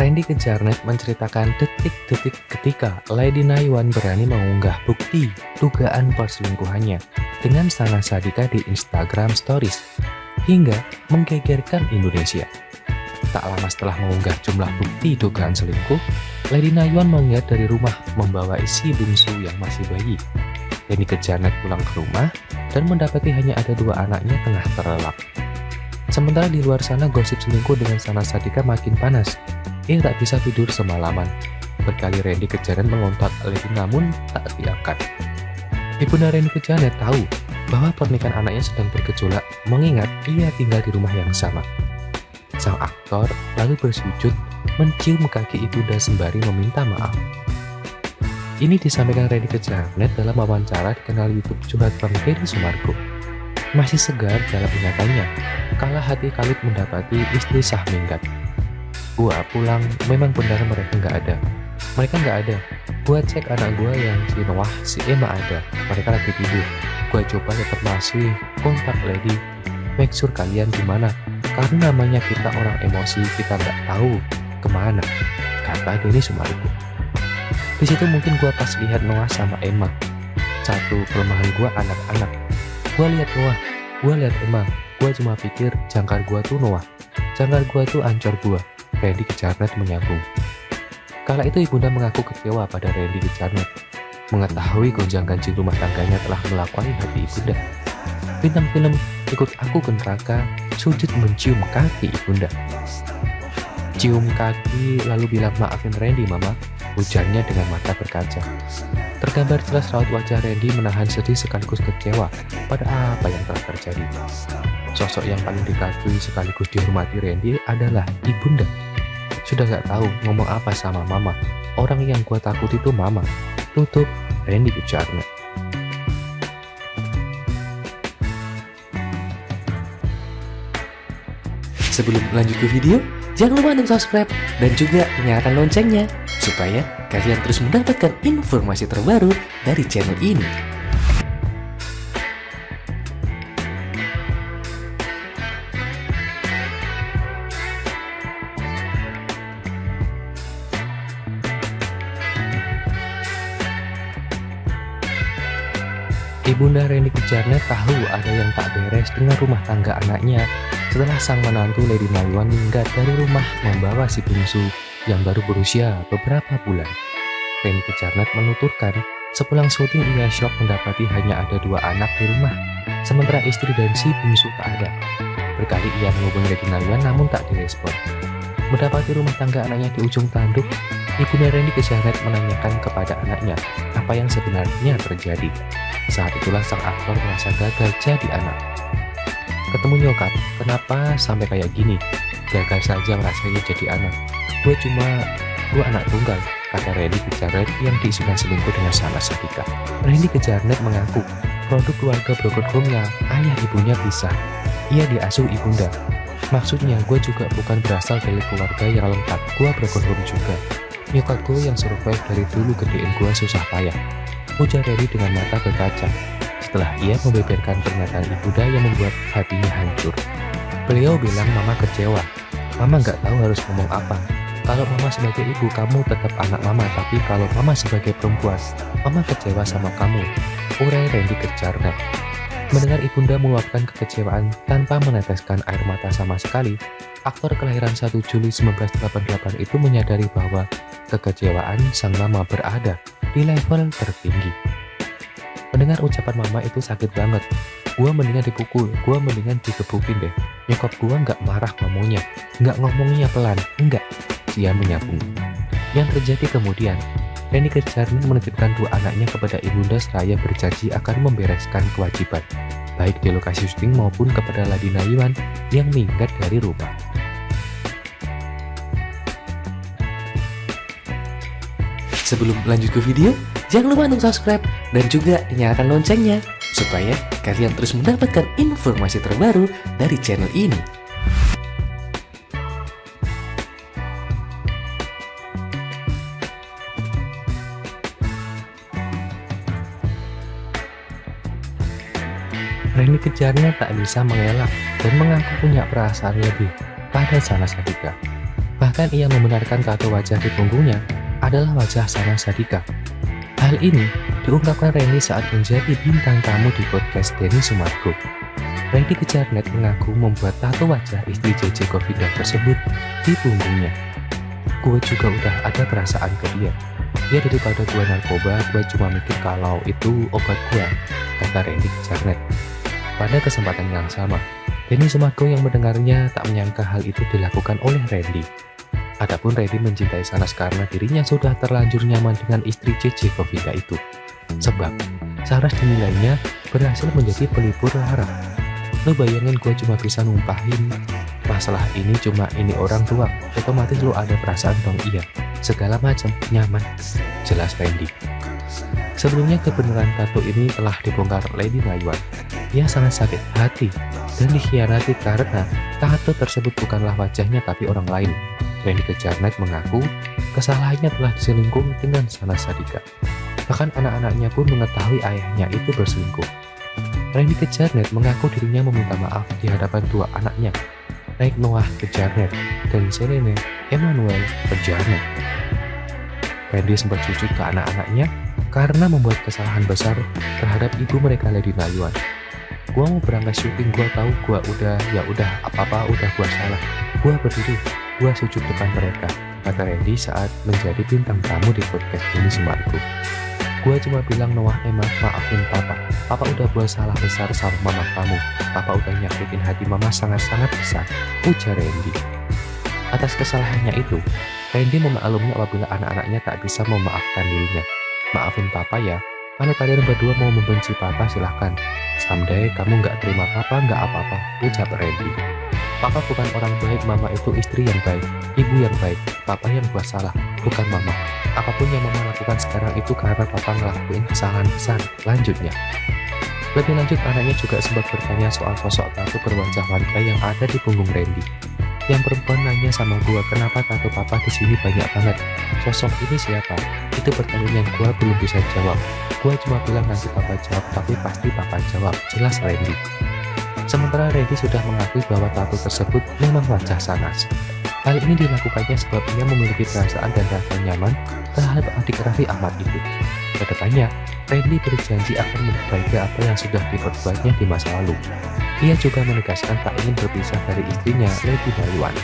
Randy Kejarnet menceritakan detik-detik ketika Lady Naiwan berani mengunggah bukti dugaan perselingkuhannya dengan Sana Sadika di Instagram Stories hingga menggegerkan Indonesia. Tak lama setelah mengunggah jumlah bukti dugaan selingkuh, Lady Naiwan mengiat dari rumah membawa isi bungsu yang masih bayi. Randy Kejarnet pulang ke rumah dan mendapati hanya ada dua anaknya tengah terlelap. Sementara di luar sana gosip selingkuh dengan Sana Sadika makin panas. Ia tak bisa tidur semalaman. Berkali Randy Kejarnet mengontak Lady namun tak diangkat. Ibunda Randy Kejarnet tahu bahwa pernikahan anaknya sedang bergejolak mengingat ia tinggal di rumah yang sama. Sang aktor lalu bersujud mencium kaki ibunda sembari meminta maaf. Ini disampaikan Randy Kejarnet dalam wawancara di kanal YouTube Curhat Bang Deddy Sumargo. Masih segar dalam ingatannya, kala hati Khalid mendapati istri sah minggat. Gua pulang, memang benar mereka nggak ada. Mereka nggak ada. Gua cek anak gua yang si Noah, si Emma ada. Mereka lagi tidur. Gua coba tetap masih kontak Lady. Make sure kalian gimana. Karena namanya kita orang emosi, kita nggak tahu kemana. Kata Deddy Sumargo. Di situ mungkin gua pas lihat Noah sama Emma. Satu kelemahan gua anak-anak. Gua lihat Noah, gua lihat Emma. Gua cuma pikir jangkar gua tuh Noah. Jangkar gua tuh ancor gua. Randy Kejarnet menyambung. Kala itu ibunda mengaku kecewa pada Randy Kejarnet. Mengetahui gonjang-ganjing rumah tangganya telah melakukan hati ibunda. Bintang film Ikut Aku ke Neraka sujud mencium kaki ibunda. Cium kaki lalu bilang maafin Randy mama, ujarnya dengan mata berkaca. Tergambar jelas raut wajah Randy menahan sedih sekaligus kecewa pada apa yang telah terjadi. Sosok yang paling dikagumi sekaligus dihormati Randy adalah ibunda. Sudah gak tahu ngomong apa sama mama. Orang yang gua takut itu mama. Tutup Randy Kejarnet. Sebelum lanjut ke video, jangan lupa untuk subscribe dan juga nyalakan loncengnya supaya kalian terus mendapatkan informasi terbaru dari channel ini. Ibunda Randy Kejarnet tahu ada yang tak beres dengan rumah tangga anaknya setelah sang menantu Lady Naiwan minggat dari rumah membawa si bungsu yang baru berusia beberapa bulan. Randy Kejarnet menuturkan sepulang syuting ia syok mendapati hanya ada dua anak di rumah, sementara istri dan si bungsu tak ada. Berkali ia menghubungi Lady Naiwan namun tak direspon. Mendapati rumah tangga anaknya di ujung tanduk, ibunda Randy Kejarnet menanyakan kepada anaknya apa yang sebenarnya terjadi. Saat itulah sang aktor merasa gagal jadi anak. Ketemu nyokap, kenapa sampai kayak gini? Gagal saja rasanya jadi anak. Gue anak tunggal, kata Randy Kejarnet yang diisukan selingkuh dengan Sana Sadika. Randy Kejarnet mengaku produk keluarga broken home-nya ayah ibunya pisah. Ia diasuh ibunda. Maksudnya gue juga bukan berasal dari keluarga yang lengkap, gue broken home juga. Nyokap gue yang survive dari dulu gedein gue susah payah, ujar Randy dengan mata berkaca. Setelah ia membeberkan pernyataan ibunda yang membuat hatinya hancur. Beliau bilang mama kecewa. Mama nggak tahu harus ngomong apa. Kalau mama sebagai ibu, kamu tetap anak mama. Tapi kalau mama sebagai perempuan, mama kecewa sama kamu, urai Randy Kejarnet. Mendengar ibunda meluapkan kekecewaan tanpa meneteskan air mata sama sekali, aktor kelahiran 1 Juli 1988 itu menyadari bahwa kekecewaan sang mama berada di level tertinggi. Mendengar ucapan mama itu sakit banget. Gua mendingan dipukul, gua mendingan digebukin deh. Nyokap gua nggak marah ngomongnya, nggak ngomongnya pelan, enggak. Dia menyambung. Yang terjadi kemudian, Randy Kejarnet menitipkan dua anaknya kepada ibunda seraya berjanji akan membereskan kewajiban, baik di lokasi syuting maupun kepada Lady Naiwan yang minggat dari rumah. Sebelum lanjut ke video, jangan lupa untuk subscribe dan juga nyalakan loncengnya supaya kalian terus mendapatkan informasi terbaru dari channel ini. Randy Kejarnet tak bisa mengelak dan mengaku punya perasaan lebih pada Sana Sadika. Bahkan ia membenarkan tato wajah di punggungnya adalah wajah Sana Sadika. Hal ini diungkapkan Randy saat menjadi bintang tamu di podcast Denny Sumargo. Randy Kejarnet mengaku membuat tato wajah istri JJ Coffida tersebut di punggungnya. Gue juga udah ada perasaan ke dia. Ya daripada gue narkoba, gue cuma mikir kalau itu obat gue, kata Randy Kejarnet. Pada kesempatan yang sama, Denny Sumargo yang mendengarnya tak menyangka hal itu dilakukan oleh Randy. Adapun Randy mencintai Sanas karena dirinya sudah terlanjur nyaman dengan istri JJ Coffida itu. Sebab Sanas dinilainya berhasil menjadi pelipur lara. Lo bayangin gue cuma bisa numpahin masalah ini cuma ini orang tua, otomatis lo ada perasaan dong. Iya, segala macam nyaman, jelas Randy. Sebelumnya kebenaran tato ini telah dibongkar Lady Naywan. Ia sangat sakit hati dan dikhianati karena tato tersebut bukanlah wajahnya tapi orang lain. Randy Kejarnet mengaku kesalahannya telah diselingkuh dengan Sana Sadika. Bahkan anak-anaknya pun mengetahui ayahnya itu berselingkuh. Randy Kejarnet mengaku dirinya meminta maaf di hadapan dua anaknya, baik Noah Kejarnet dan Selene Emmanuel Kejarnet. Randy sempat jujur ke anak-anaknya karena membuat kesalahan besar terhadap ibu mereka Lady Naywan. Gua mau berangkat syuting, gua tahu gua udah apa-apa udah gua salah. Gua berdiri, gua sujud depan mereka, kata Randy saat menjadi bintang tamu di podcast Denny Sumargo. Gua cuma bilang Noah, Emma, maafin papa. Papa udah buat salah besar sama mama kamu. Papa udah nyakitin hati mama sangat-sangat besar, ujar Randy. Atas kesalahannya itu, Randy memaklumi apabila anak-anaknya tak bisa memaafkan dirinya. Maafin papa ya, kalau kalian berdua mau membenci papa silahkan. Someday kamu nggak terima papa nggak apa-apa, ucap Randy. Papa bukan orang baik, mama itu istri yang baik, ibu yang baik, papa yang buat salah, bukan mama. Apapun yang mama lakukan sekarang itu karena papa ngelakuin kesalahan besar, lanjutnya. Lebih lanjut, anaknya juga sempat bertanya soal sosok tato berwajah wanita yang ada di punggung Randy. Yang perempuan nanya sama gua, kenapa tato papa di sini banyak banget? Sosok ini siapa? Itu pertanyaan yang gua belum bisa jawab. Gua cuma bilang nanti papa jawab, tapi pasti papa jawab, jelas Randy. Sementara Randy sudah mengakui bahwa tato tersebut memang wajah Sanas. Hal ini dilakukannya sebab ia memiliki perasaan dan rasa nyaman terhadap adik Raffi Ahmad itu. Kedepannya, Randy berjanji akan memperbaiki apa yang sudah diperbuatnya di masa lalu. Ia juga menegaskan tak ingin berpisah dari istrinya Lady Naywan.